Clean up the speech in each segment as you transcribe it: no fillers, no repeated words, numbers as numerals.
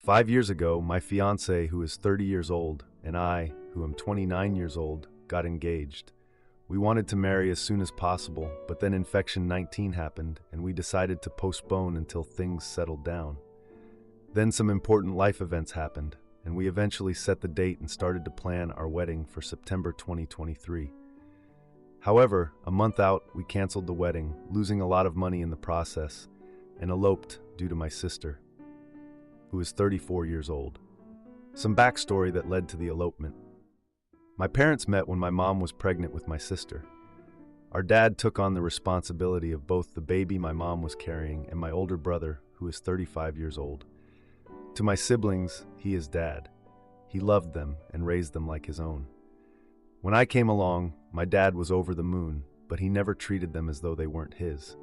5 years ago, my fiancé, who is 30 years old, and I, who am 29 years old, got engaged. We wanted to marry as soon as possible, but then infection 19 happened, and we decided to postpone until things settled down. Then some important life events happened, and we eventually set the date and started to plan our wedding for September 2023. However, a month out, we canceled the wedding, losing a lot of money in the process, and eloped due to my sister, who is 34 years old. Some backstory that led to the elopement. My parents met when my mom was pregnant with my sister. Our dad took on the responsibility of both the baby my mom was carrying and my older brother, who is 35 years old. To my siblings, he is dad. He loved them and raised them like his own. When I came along, my dad was over the moon, but he never treated them as though they weren't his,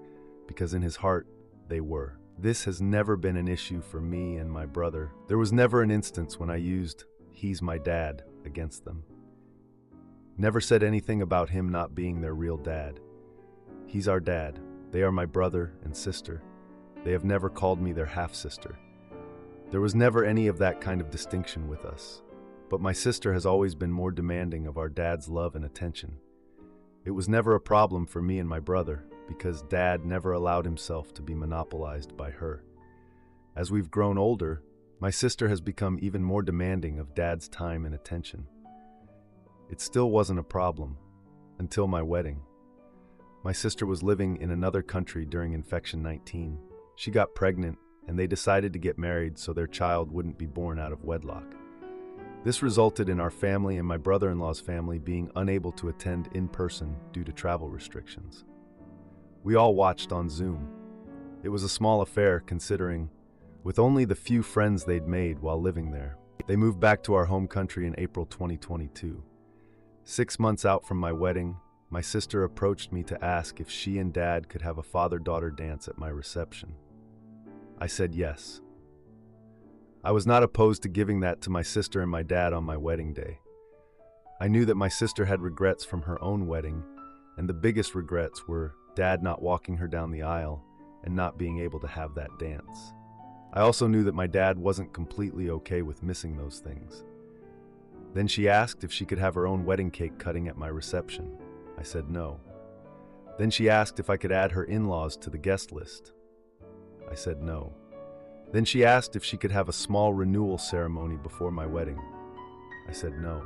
because in his heart, they were. This has never been an issue for me and my brother. There was never an instance when I used "he's my dad" against them. Never said anything about him not being their real dad. He's our dad. They are my brother and sister. They have never called me their half-sister. There was never any of that kind of distinction with us. But my sister has always been more demanding of our dad's love and attention. It was never a problem for me and my brother, because dad never allowed himself to be monopolized by her. As we've grown older, my sister has become even more demanding of dad's time and attention. It still wasn't a problem until my wedding. My sister was living in another country during infection 19. She got pregnant, and they decided to get married so their child wouldn't be born out of wedlock. This resulted in our family and my brother-in-law's family being unable to attend in person due to travel restrictions. We all watched on Zoom. It was a small affair considering, with only the few friends they'd made while living there. They moved back to our home country in April 2022. 6 months out from my wedding, my sister approached me to ask if she and dad could have a father-daughter dance at my reception. I said yes. I was not opposed to giving that to my sister and my dad on my wedding day. I knew that my sister had regrets from her own wedding, and the biggest regrets were dad not walking her down the aisle and not being able to have that dance. I also knew that my dad wasn't completely okay with missing those things. Then she asked if she could have her own wedding cake cutting at my reception. I said no. Then she asked if I could add her in-laws to the guest list. I said no. Then she asked if she could have a small renewal ceremony before my wedding. I said no.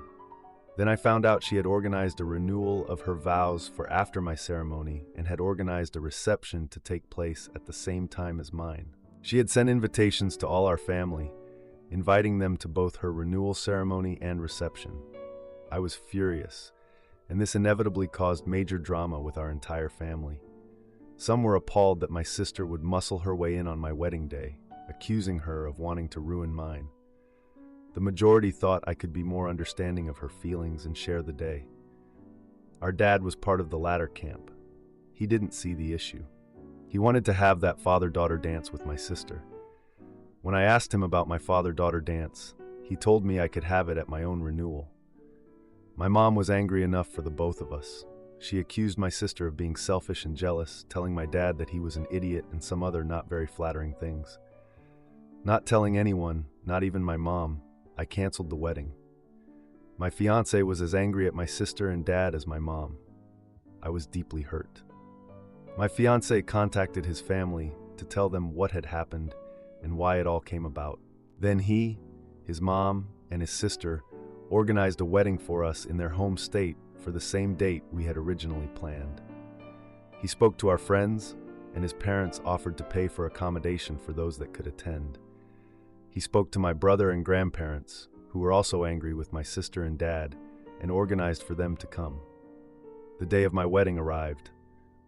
Then I found out she had organized a renewal of her vows for after my ceremony and had organized a reception to take place at the same time as mine. She had sent invitations to all our family, inviting them to both her renewal ceremony and reception. I was furious, and this inevitably caused major drama with our entire family. Some were appalled that my sister would muscle her way in on my wedding day, accusing her of wanting to ruin mine. The majority thought I could be more understanding of her feelings and share the day. Our dad was part of the latter camp. He didn't see the issue. He wanted to have that father-daughter dance with my sister. When I asked him about my father-daughter dance, he told me I could have it at my own renewal. My mom was angry enough for the both of us. She accused my sister of being selfish and jealous, telling my dad that he was an idiot and some other not very flattering things. Not telling anyone, not even my mom, I canceled the wedding. My fiancé was as angry at my sister and dad as my mom. I was deeply hurt. My fiancé contacted his family to tell them what had happened and why it all came about. Then he, his mom, and his sister organized a wedding for us in their home state for the same date we had originally planned. He spoke to our friends, and his parents offered to pay for accommodation for those that could attend. He spoke to my brother and grandparents, who were also angry with my sister and dad, and organized for them to come. The day of my wedding arrived.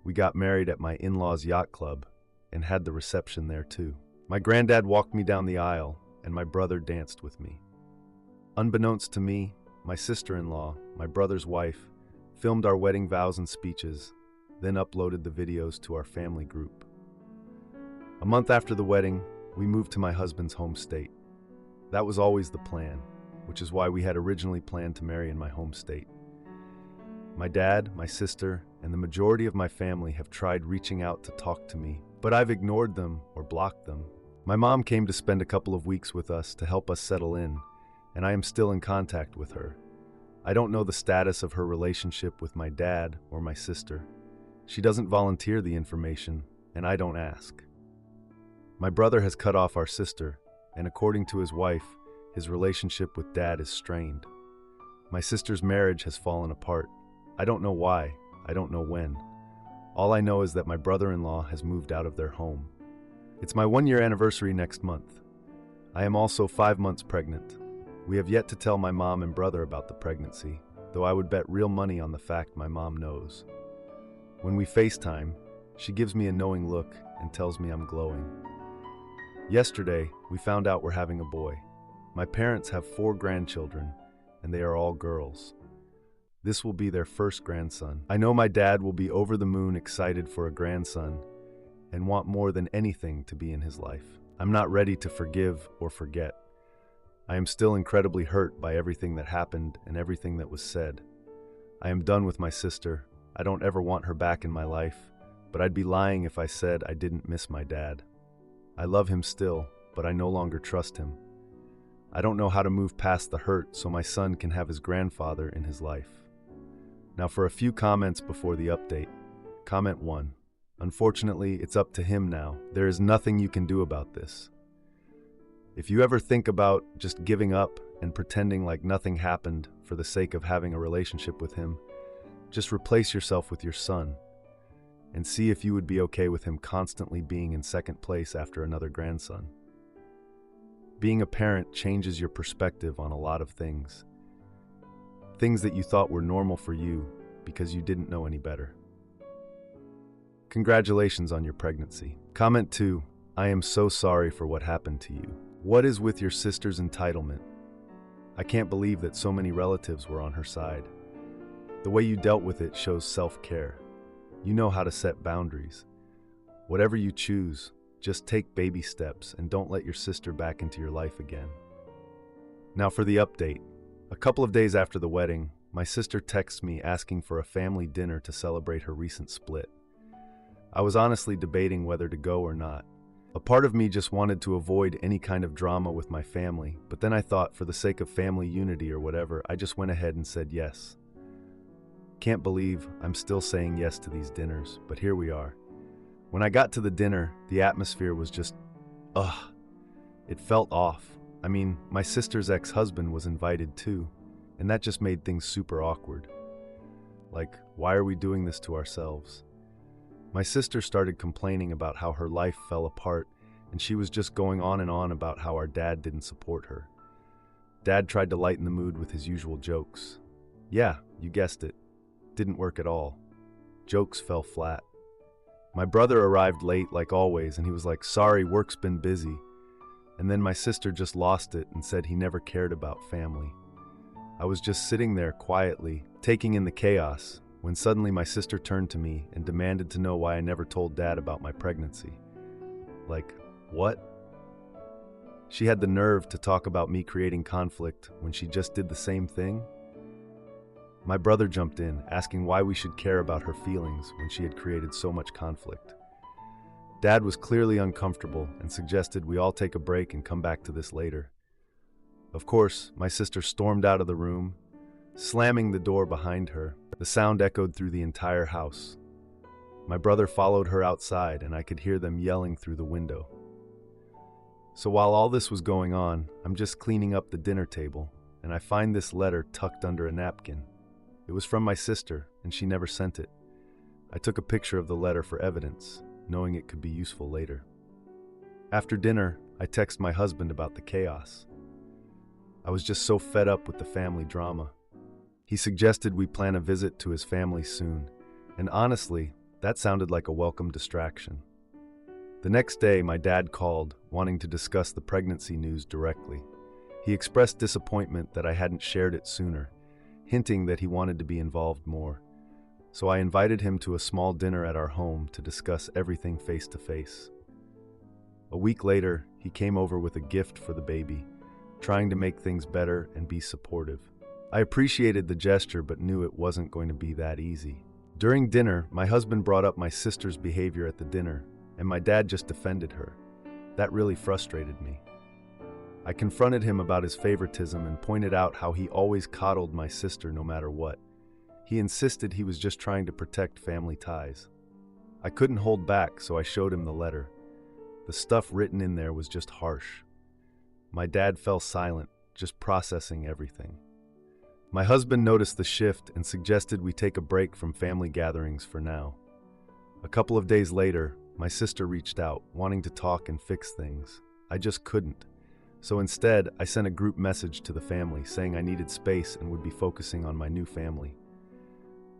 We got married at my in-laws' yacht club and had the reception there too. My granddad walked me down the aisle, and my brother danced with me. Unbeknownst to me, my sister-in-law, my brother's wife, filmed our wedding vows and speeches, then uploaded the videos to our family group. A month after the wedding, we moved to my husband's home state. That was always the plan, which is why we had originally planned to marry in my home state. My dad, my sister, and the majority of my family have tried reaching out to talk to me, but I've ignored them or blocked them. My mom came to spend a couple of weeks with us to help us settle in, and I am still in contact with her. I don't know the status of her relationship with my dad or my sister. She doesn't volunteer the information, and I don't ask. My brother has cut off our sister, and according to his wife, his relationship with dad is strained. My sister's marriage has fallen apart. I don't know why. I don't know when. All I know is that my brother-in-law has moved out of their home. It's my 1-year anniversary next month. I am also 5 months pregnant. We have yet to tell my mom and brother about the pregnancy, though I would bet real money on the fact my mom knows. When we FaceTime, she gives me a knowing look and tells me I'm glowing. Yesterday, we found out we're having a boy. My parents have 4 grandchildren, and they are all girls. This will be their first grandson. I know my dad will be over the moon excited for a grandson and want more than anything to be in his life. I'm not ready to forgive or forget. I am still incredibly hurt by everything that happened and everything that was said. I am done with my sister. I don't ever want her back in my life, but I'd be lying if I said I didn't miss my dad. I love him still, but I no longer trust him. I don't know how to move past the hurt so my son can have his grandfather in his life. Now for a few comments before the update. Comment 1. Unfortunately, it's up to him now. There is nothing you can do about this. If you ever think about just giving up and pretending like nothing happened for the sake of having a relationship with him, just replace yourself with your son and see if you would be okay with him constantly being in second place after another grandson. Being a parent changes your perspective on a lot of things. Things that you thought were normal for you because you didn't know any better. Congratulations on your pregnancy. Comment 2. I am so sorry for what happened to you. What is with your sister's entitlement? I can't believe that so many relatives were on her side. The way you dealt with it shows self-care. You know how to set boundaries. Whatever you choose, just take baby steps and don't let your sister back into your life again. Now for the update. A couple of days after the wedding, my sister texts me asking for a family dinner to celebrate her recent split. I was honestly debating whether to go or not. A part of me just wanted to avoid any kind of drama with my family, but then I thought for the sake of family unity or whatever, I just went ahead and said yes. Can't believe I'm still saying yes to these dinners, but here we are. When I got to the dinner, the atmosphere was just, it felt off. I mean, my sister's ex-husband was invited too, and that just made things super awkward. Like, why are we doing this to ourselves? My sister started complaining about how her life fell apart, and she was just going on and on about how our dad didn't support her. Dad tried to lighten the mood with his usual jokes. Yeah, you guessed it. Didn't work at all. Jokes fell flat. My brother arrived late like always, and he was like, "Sorry, work's been busy." And then my sister just lost it and said he never cared about family. I was just sitting there quietly, taking in the chaos, when suddenly my sister turned to me and demanded to know why I never told Dad about my pregnancy. Like, what? She had the nerve to talk about me creating conflict when she just did the same thing? My brother jumped in, asking why we should care about her feelings when she had created so much conflict. Dad was clearly uncomfortable and suggested we all take a break and come back to this later. Of course, my sister stormed out of the room, slamming the door behind her. The sound echoed through the entire house. My brother followed her outside, and I could hear them yelling through the window. So while all this was going on, I'm just cleaning up the dinner table, and I find this letter tucked under a napkin. It was from my sister, and she never sent it. I took a picture of the letter for evidence, knowing it could be useful later. After dinner, I text my husband about the chaos. I was just so fed up with the family drama. He suggested we plan a visit to his family soon, and honestly, that sounded like a welcome distraction. The next day, my dad called, wanting to discuss the pregnancy news directly. He expressed disappointment that I hadn't shared it sooner, hinting that he wanted to be involved more. So I invited him to a small dinner at our home to discuss everything face to face. A week later, he came over with a gift for the baby, trying to make things better and be supportive. I appreciated the gesture but knew it wasn't going to be that easy. During dinner, my husband brought up my sister's behavior at the dinner, and my dad just defended her. That really frustrated me. I confronted him about his favoritism and pointed out how he always coddled my sister no matter what. He insisted he was just trying to protect family ties. I couldn't hold back, so I showed him the letter. The stuff written in there was just harsh. My dad fell silent, just processing everything. My husband noticed the shift and suggested we take a break from family gatherings for now. A couple of days later, my sister reached out, wanting to talk and fix things. I just couldn't. So instead, I sent a group message to the family saying I needed space and would be focusing on my new family.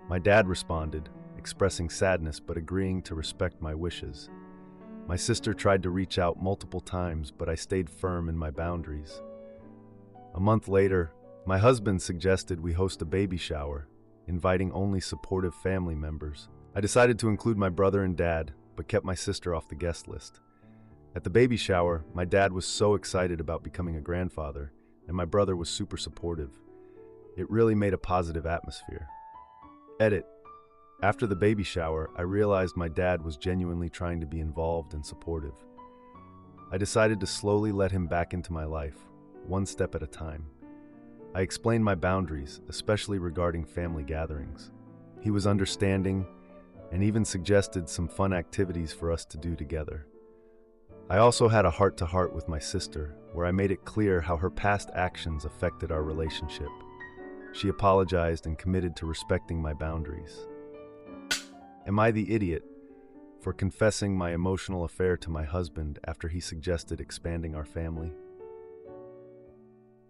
My dad responded, expressing sadness but agreeing to respect my wishes. My sister tried to reach out multiple times, but I stayed firm in my boundaries. A month later, my husband suggested we host a baby shower, inviting only supportive family members. I decided to include my brother and dad, but kept my sister off the guest list. At the baby shower, my dad was so excited about becoming a grandfather, and my brother was super supportive. It really made a positive atmosphere. Edit. After the baby shower, I realized my dad was genuinely trying to be involved and supportive. I decided to slowly let him back into my life, one step at a time. I explained my boundaries, especially regarding family gatherings. He was understanding and even suggested some fun activities for us to do together. I also had a heart-to-heart with my sister, where I made it clear how her past actions affected our relationship. She apologized and committed to respecting my boundaries. Am I the idiot for confessing my emotional affair to my husband after he suggested expanding our family?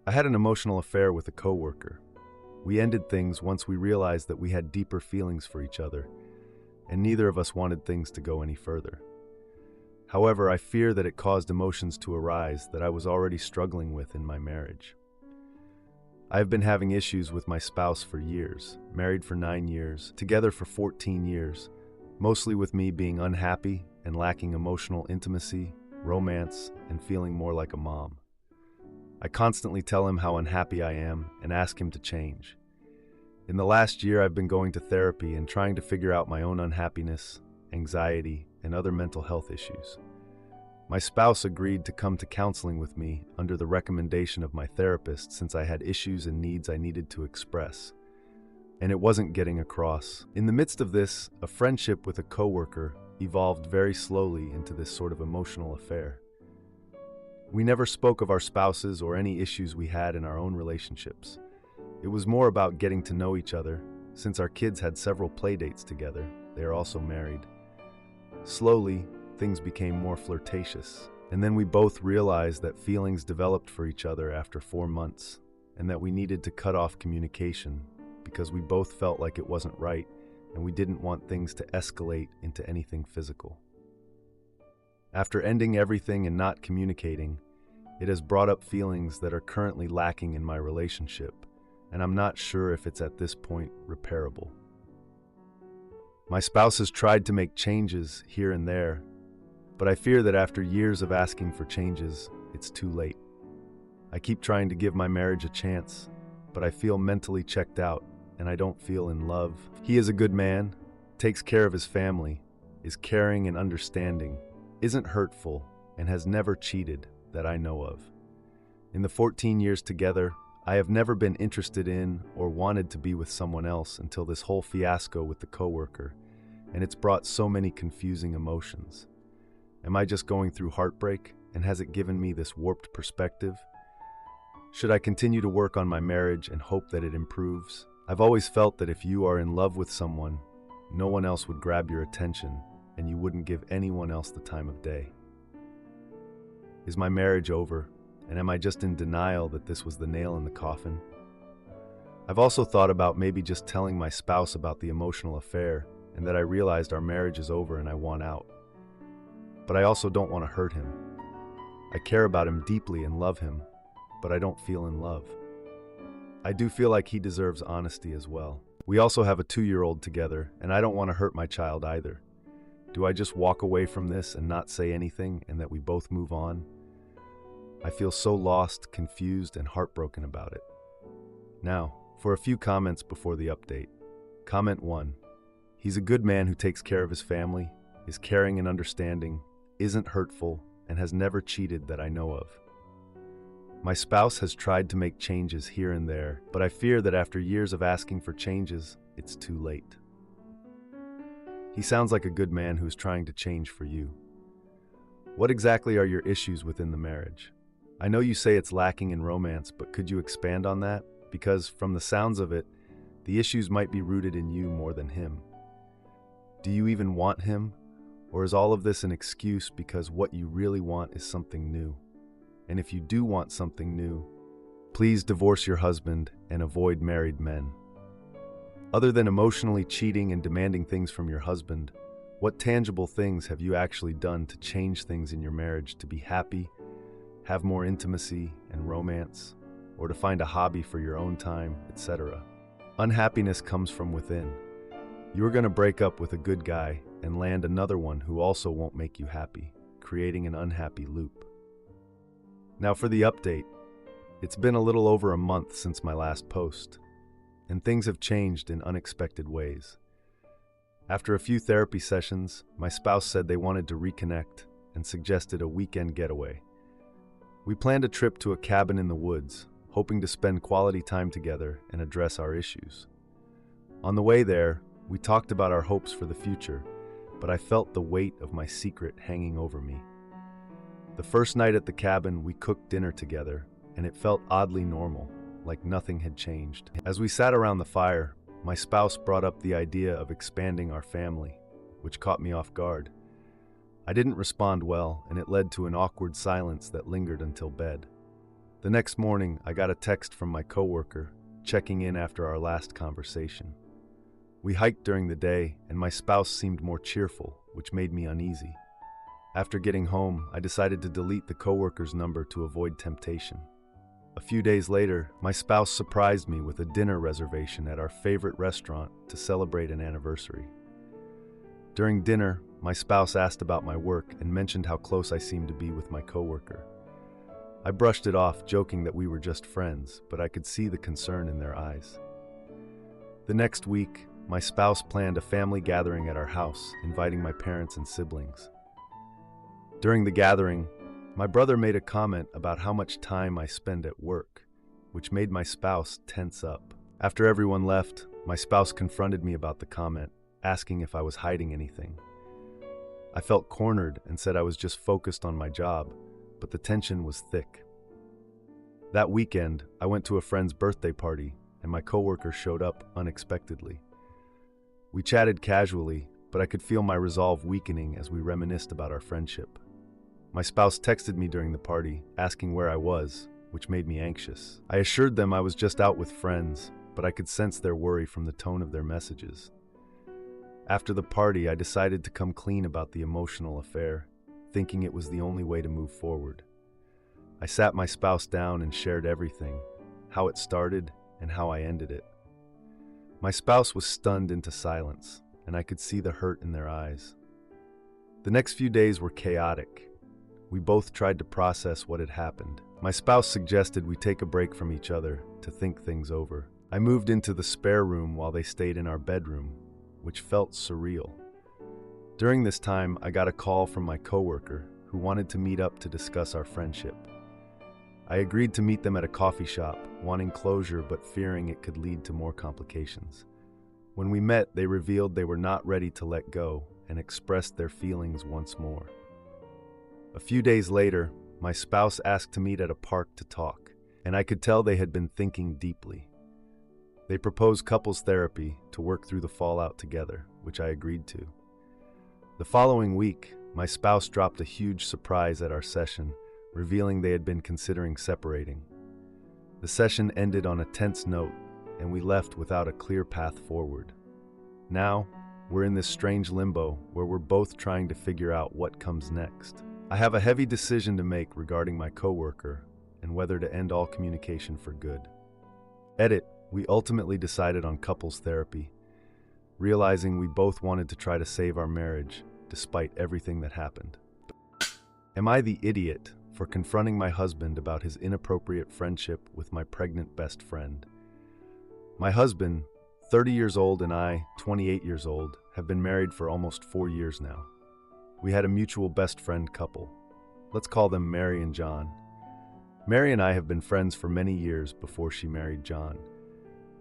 I had an emotional affair with a coworker. We ended things once we realized that we had deeper feelings for each other, and neither of us wanted things to go any further. However, I fear that it caused emotions to arise that I was already struggling with in my marriage. I have been having issues with my spouse for years, married for 9 years, together for 14 years, mostly with me being unhappy and lacking emotional intimacy, romance, and feeling more like a mom. I constantly tell him how unhappy I am and ask him to change. In the last year, I've been going to therapy and trying to figure out my own unhappiness, anxiety, and other mental health issues. My spouse agreed to come to counseling with me under the recommendation of my therapist since I had issues and needs I needed to express, and it wasn't getting across. In the midst of this, a friendship with a coworker evolved very slowly into this sort of emotional affair. We never spoke of our spouses or any issues we had in our own relationships. It was more about getting to know each other, since our kids had several play dates together. They are also married. Slowly, things became more flirtatious, and then we both realized that feelings developed for each other after 4 months, and that we needed to cut off communication because we both felt like it wasn't right, and we didn't want things to escalate into anything physical. After ending everything and not communicating, it has brought up feelings that are currently lacking in my relationship, and I'm not sure if it's at this point repairable. My spouse has tried to make changes here and there, but I fear that after years of asking for changes, it's too late. I keep trying to give my marriage a chance, but I feel mentally checked out, and I don't feel in love. He is a good man, takes care of his family, is caring and understanding, isn't hurtful, and has never cheated that I know of. In the 14 years together, I have never been interested in or wanted to be with someone else until this whole fiasco with the coworker, and it's brought so many confusing emotions. Am I just going through heartbreak, and has it given me this warped perspective? Should I continue to work on my marriage and hope that it improves? I've always felt that if you are in love with someone, no one else would grab your attention, and you wouldn't give anyone else the time of day. Is my marriage over, and am I just in denial that this was the nail in the coffin? I've also thought about maybe just telling my spouse about the emotional affair, and that I realized our marriage is over and I want out. But I also don't want to hurt him. I care about him deeply and love him, but I don't feel in love. I do feel like he deserves honesty as well. We also have a 2-year-old together, and I don't want to hurt my child either. Do I just walk away from this and not say anything and that we both move on? I feel so lost, confused, and heartbroken about it. Now, for a few comments before the update. Comment 1. He's a good man who takes care of his family, is caring and understanding, isn't hurtful, and has never cheated that I know of. My spouse has tried to make changes here and there, but I fear that after years of asking for changes, it's too late. He sounds like a good man who's trying to change for you. What exactly are your issues within the marriage? I know you say it's lacking in romance, but could you expand on that? Because from the sounds of it, the issues might be rooted in you more than him. Do you even want him? Or is all of this an excuse because what you really want is something new? And if you do want something new, please divorce your husband and avoid married men. Other than emotionally cheating and demanding things from your husband, what tangible things have you actually done to change things in your marriage to be happy, have more intimacy and romance, or to find a hobby for your own time, etc.? Unhappiness comes from within. You are going to break up with a good guy and land another one who also won't make you happy, creating an unhappy loop. Now for the update. It's been a little over a month since my last post, and things have changed in unexpected ways. After a few therapy sessions, my spouse said they wanted to reconnect and suggested a weekend getaway. We planned a trip to a cabin in the woods, hoping to spend quality time together and address our issues. On the way there, we talked about our hopes for the future, but I felt the weight of my secret hanging over me. The first night at the cabin, we cooked dinner together, and it felt oddly normal, like nothing had changed. As we sat around the fire, my spouse brought up the idea of expanding our family, which caught me off guard. I didn't respond well, and it led to an awkward silence that lingered until bed. The next morning, I got a text from my coworker, checking in after our last conversation. We hiked during the day, and my spouse seemed more cheerful, which made me uneasy. After getting home, I decided to delete the coworker's number to avoid temptation. A few days later, my spouse surprised me with a dinner reservation at our favorite restaurant to celebrate an anniversary. During dinner, my spouse asked about my work and mentioned how close I seemed to be with my coworker. I brushed it off, joking that we were just friends, but I could see the concern in their eyes. The next week, my spouse planned a family gathering at our house, inviting my parents and siblings. During the gathering, my brother made a comment about how much time I spend at work, which made my spouse tense up. After everyone left, my spouse confronted me about the comment, asking if I was hiding anything. I felt cornered and said I was just focused on my job, but the tension was thick. That weekend, I went to a friend's birthday party, and my coworker showed up unexpectedly. We chatted casually, but I could feel my resolve weakening as we reminisced about our friendship. My spouse texted me during the party, asking where I was, which made me anxious. I assured them I was just out with friends, but I could sense their worry from the tone of their messages. After the party, I decided to come clean about the emotional affair, thinking it was the only way to move forward. I sat my spouse down and shared everything, how it started and how I ended it. My spouse was stunned into silence, and I could see the hurt in their eyes. The next few days were chaotic. We both tried to process what had happened. My spouse suggested we take a break from each other to think things over. I moved into the spare room while they stayed in our bedroom, which felt surreal. During this time, I got a call from my coworker who wanted to meet up to discuss our friendship. I agreed to meet them at a coffee shop, wanting closure but fearing it could lead to more complications. When we met, they revealed they were not ready to let go and expressed their feelings once more. A few days later, my spouse asked to meet at a park to talk, and I could tell they had been thinking deeply. They proposed couples therapy to work through the fallout together, which I agreed to. The following week, my spouse dropped a huge surprise at our session, revealing they had been considering separating. The session ended on a tense note, and we left without a clear path forward. Now, we're in this strange limbo where we're both trying to figure out what comes next. I have a heavy decision to make regarding my coworker and whether to end all communication for good. Edit, we ultimately decided on couples therapy, realizing we both wanted to try to save our marriage despite everything that happened. Am I the idiot for confronting my husband about his inappropriate friendship with my pregnant best friend? My husband, 30 years old, and I, 28 years old, have been married for almost 4 years now. We had a mutual best friend couple. Let's call them Mary and John. Mary and I have been friends for many years before she married John.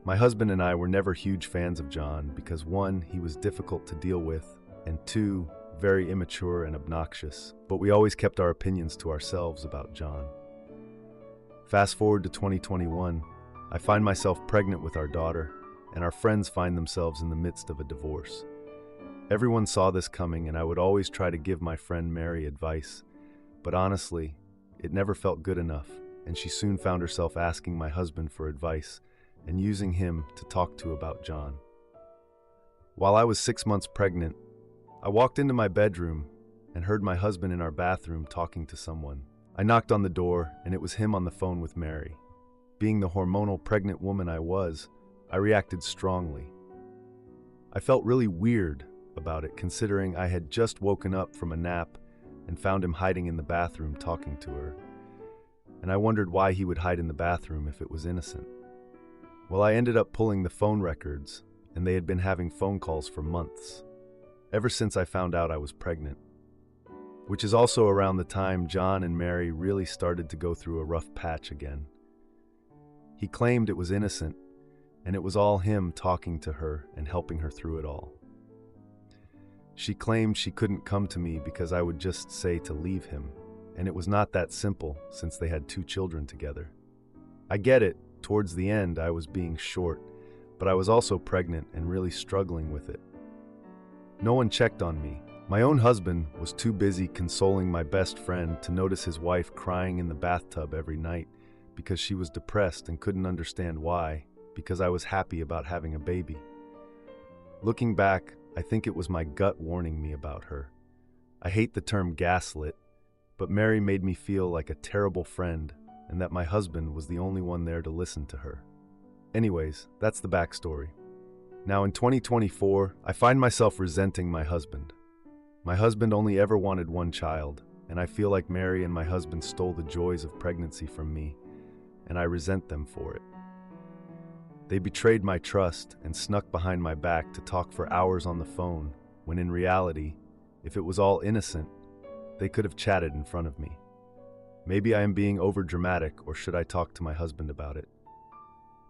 My husband and I were never huge fans of John because 1, he was difficult to deal with, and 2, very immature and obnoxious, but we always kept our opinions to ourselves about John. Fast forward to 2021, I find myself pregnant with our daughter, and our friends find themselves in the midst of a divorce. Everyone saw this coming, and I would always try to give my friend Mary advice, but honestly, it never felt good enough, and she soon found herself asking my husband for advice and using him to talk to about John. While I was 6 months pregnant, I walked into my bedroom and heard my husband in our bathroom talking to someone. I knocked on the door, and it was him on the phone with Mary. Being the hormonal pregnant woman I was, I reacted strongly. I felt really weird about it, considering I had just woken up from a nap and found him hiding in the bathroom talking to her. And I wondered why he would hide in the bathroom if it was innocent. Well, I ended up pulling the phone records, and they had been having phone calls for months, ever since I found out I was pregnant. Which is also around the time John and Mary really started to go through a rough patch again. He claimed it was innocent, and it was all him talking to her and helping her through it all. She claimed she couldn't come to me because I would just say to leave him, and it was not that simple since they had 2 children together. I get it, towards the end I was being short, but I was also pregnant and really struggling with it. No one checked on me. My own husband was too busy consoling my best friend to notice his wife crying in the bathtub every night because she was depressed and couldn't understand why, because I was happy about having a baby. Looking back, I think it was my gut warning me about her. I hate the term gaslit, but Mary made me feel like a terrible friend and that my husband was the only one there to listen to her. Anyways, that's the backstory. Now in 2024, I find myself resenting my husband. My husband only ever wanted 1 child, and I feel like Mary and my husband stole the joys of pregnancy from me, and I resent them for it. They betrayed my trust and snuck behind my back to talk for hours on the phone, when in reality, if it was all innocent, they could have chatted in front of me. Maybe I am being overdramatic, or should I talk to my husband about it?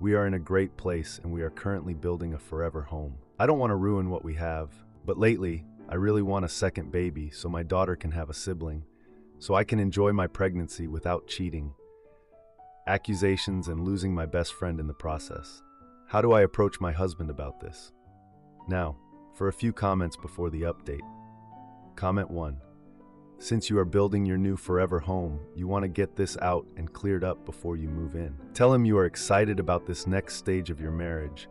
We are in a great place, and we are currently building a forever home. I don't want to ruin what we have, but lately, I really want a second baby so my daughter can have a sibling, so I can enjoy my pregnancy without cheating, accusations, and losing my best friend in the process. How do I approach my husband about this? Now, for a few comments before the update. Comment 1. Since you are building your new forever home, you want to get this out and cleared up before you move in. Tell him you are excited about this next stage of your marriage,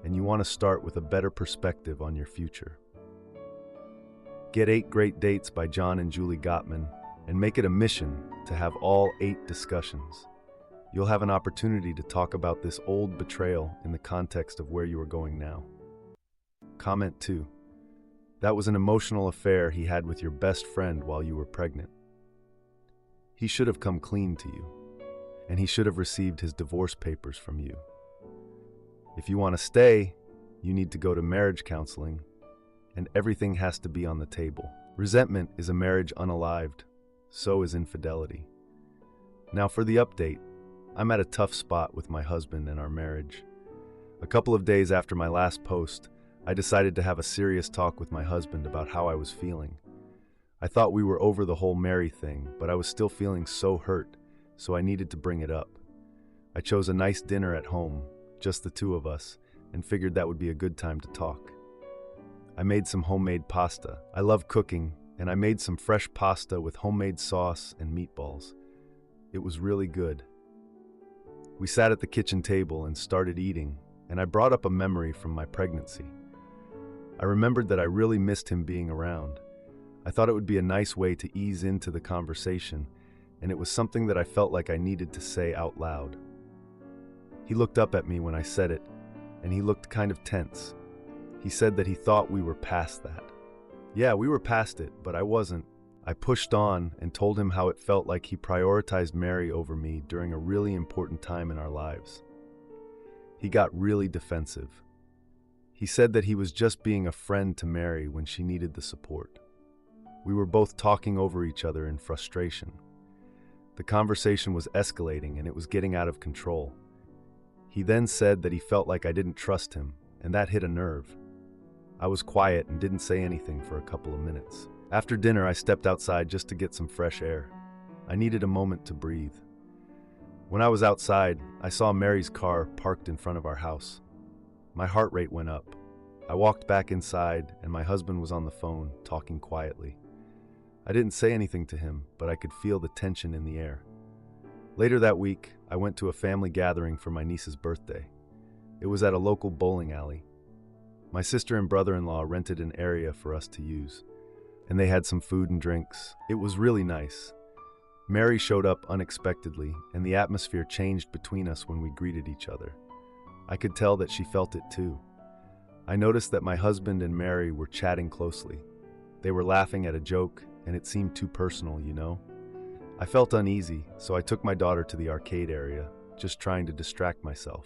and you want to start with a better perspective on your future. Get 8 Great Dates by John and Julie Gottman, and make it a mission to have all 8 discussions. You'll have an opportunity to talk about this old betrayal in the context of where you are going now. Comment 2. That was an emotional affair he had with your best friend while you were pregnant. He should have come clean to you, and he should have received his divorce papers from you. If you want to stay, you need to go to marriage counseling, and everything has to be on the table. Resentment is a marriage unalived, so is infidelity. Now for the update. I'm at a tough spot with my husband and our marriage. A couple of days after my last post, I decided to have a serious talk with my husband about how I was feeling. I thought we were over the whole Mary thing, but I was still feeling so hurt, so I needed to bring it up. I chose a nice dinner at home, just the 2 of us, and figured that would be a good time to talk. I made some homemade pasta. I love cooking, and I made some fresh pasta with homemade sauce and meatballs. It was really good. We sat at the kitchen table and started eating, and I brought up a memory from my pregnancy. I remembered that I really missed him being around. I thought it would be a nice way to ease into the conversation, and it was something that I felt like I needed to say out loud. He looked up at me when I said it, and he looked kind of tense. He said that he thought we were past that. Yeah, we were past it, but I wasn't. I pushed on and told him how it felt like he prioritized Mary over me during a really important time in our lives. He got really defensive. He said that he was just being a friend to Mary when she needed the support. We were both talking over each other in frustration. The conversation was escalating and it was getting out of control. He then said that he felt like I didn't trust him, and that hit a nerve. I was quiet and didn't say anything for a couple of minutes. After dinner, I stepped outside just to get some fresh air. I needed a moment to breathe. When I was outside, I saw Mary's car parked in front of our house. My heart rate went up. I walked back inside, and my husband was on the phone, talking quietly. I didn't say anything to him, but I could feel the tension in the air. Later that week, I went to a family gathering for my niece's birthday. It was at a local bowling alley. My sister and brother-in-law rented an area for us to use, and they had some food and drinks. It was really nice. Mary showed up unexpectedly, and the atmosphere changed between us when we greeted each other. I could tell that she felt it too. I noticed that my husband and Mary were chatting closely. They were laughing at a joke, and it seemed too personal, you know? I felt uneasy, so I took my daughter to the arcade area, just trying to distract myself.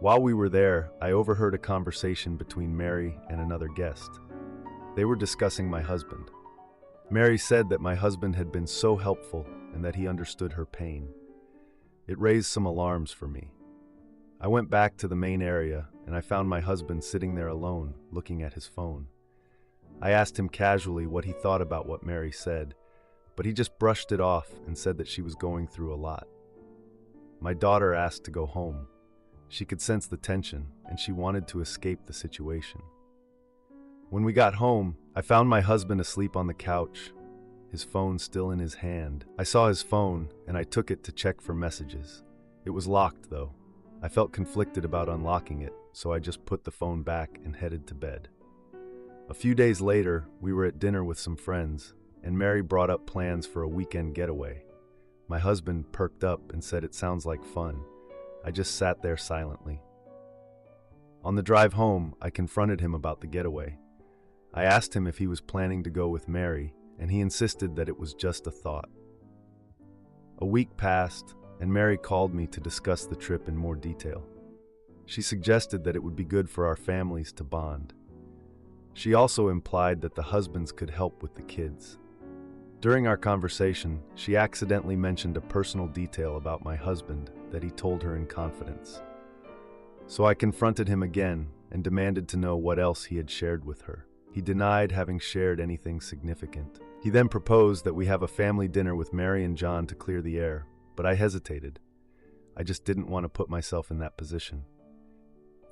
While we were there, I overheard a conversation between Mary and another guest. They were discussing my husband. Mary said that my husband had been so helpful and that he understood her pain. It raised some alarms for me. I went back to the main area and I found my husband sitting there alone, looking at his phone. I asked him casually what he thought about what Mary said, but he just brushed it off and said that she was going through a lot. My daughter asked to go home. She could sense the tension and she wanted to escape the situation. When we got home, I found my husband asleep on the couch, his phone still in his hand. I saw his phone and I took it to check for messages. It was locked though. I felt conflicted about unlocking it, so I just put the phone back and headed to bed. A few days later, we were at dinner with some friends, and Mary brought up plans for a weekend getaway. My husband perked up and said it sounds like fun. I just sat there silently. On the drive home, I confronted him about the getaway. I asked him if he was planning to go with Mary, and he insisted that it was just a thought. A week passed, and Mary called me to discuss the trip in more detail. She suggested that it would be good for our families to bond. She also implied that the husbands could help with the kids. During our conversation, she accidentally mentioned a personal detail about my husband that he told her in confidence. So I confronted him again and demanded to know what else he had shared with her. He denied having shared anything significant. He then proposed that we have a family dinner with Mary and John to clear the air, but I hesitated. I just didn't want to put myself in that position.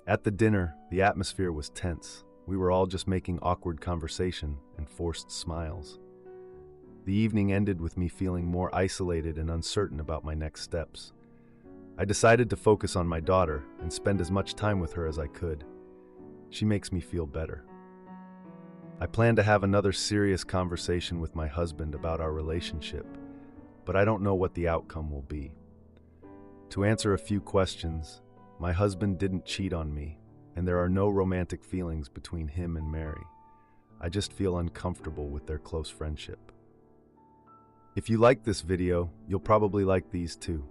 At the dinner, the atmosphere was tense. We were all just making awkward conversation and forced smiles. The evening ended with me feeling more isolated and uncertain about my next steps. I decided to focus on my daughter and spend as much time with her as I could. She makes me feel better. I plan to have another serious conversation with my husband about our relationship, but I don't know what the outcome will be. To answer a few questions, my husband didn't cheat on me, and there are no romantic feelings between him and Mary. I just feel uncomfortable with their close friendship. If you like this video, you'll probably like these too.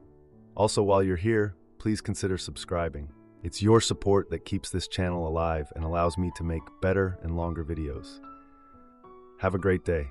Also, while you're here, please consider subscribing. It's your support that keeps this channel alive and allows me to make better and longer videos. Have a great day.